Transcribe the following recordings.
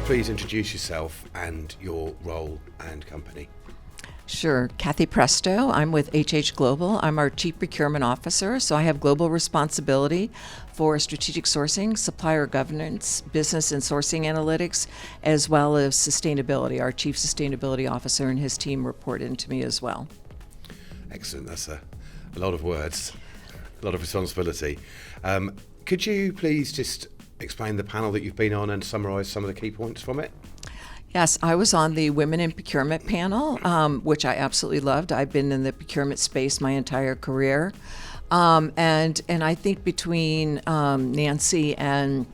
please introduce yourself and your role and company? Sure. Kathy Presto. I'm with HH Global. I'm our Chief Procurement Officer, so I have global responsibility for strategic sourcing, supplier governance, business and sourcing analytics, as well as sustainability. Our Chief Sustainability Officer and his team report into me as well. Excellent. That's a lot of words, a lot of responsibility. Could you please just explain the panel that you've been on and summarise some of the key points from it? Yes, I was on the Women in Procurement panel, which I absolutely loved. I've been in the procurement space my entire career. And I think between Nancy and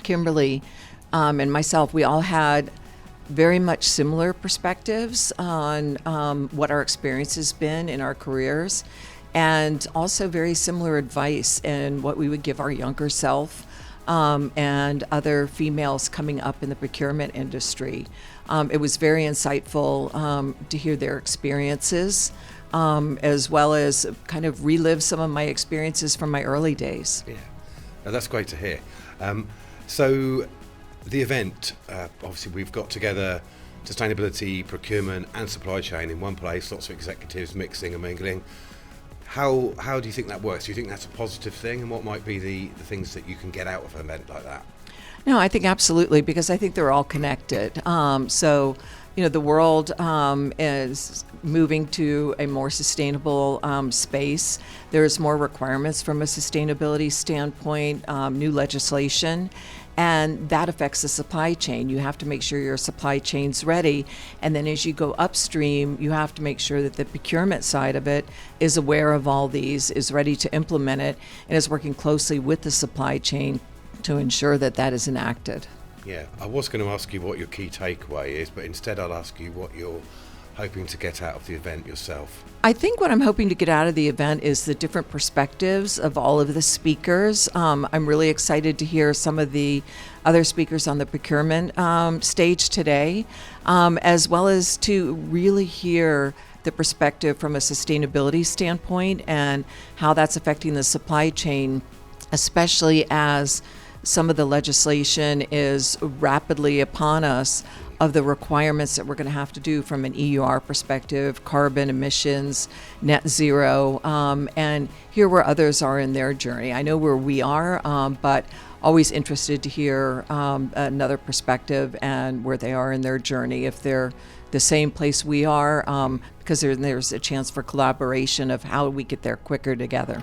Kimberly and myself, we all had very much similar perspectives on what our experience has been in our careers, and also very similar advice and what we would give our younger self and other females coming up in the procurement industry. It was very insightful to hear their experiences, as well as kind of relive some of my experiences from my early days. Yeah, now, that's great to hear. So the event, obviously we've got together sustainability, procurement and supply chain in one place, lots of executives mixing and mingling. How do you think that works? Do you think that's a positive thing, and what might be the things that you can get out of an event like that? No, I think absolutely, because I think they're all connected. So, the world is moving to a more sustainable space. There's more requirements from a sustainability standpoint, new legislation, and that affects the supply chain. You have to make sure your supply chain's ready, and then as you go upstream, you have to make sure that the procurement side of it is aware of all these, is ready to implement it, and is working closely with the supply chain to ensure that that is enacted. Yeah, I was going to ask you what your key takeaway is, but instead I'll ask you what you're hoping to get out of the event yourself. I think what I'm hoping to get out of the event is the different perspectives of all of the speakers. I'm really excited to hear some of the other speakers on the procurement stage today, as well as to really hear the perspective from a sustainability standpoint and how that's affecting the supply chain, especially as some of the legislation is rapidly upon us of the requirements that we're going to have to do from an EUR perspective, carbon emissions, net zero, and hear where others are in their journey. I know where we are, but always interested to hear another perspective and where they are in their journey, if they're the same place we are, because there's a chance for collaboration of how we get there quicker together.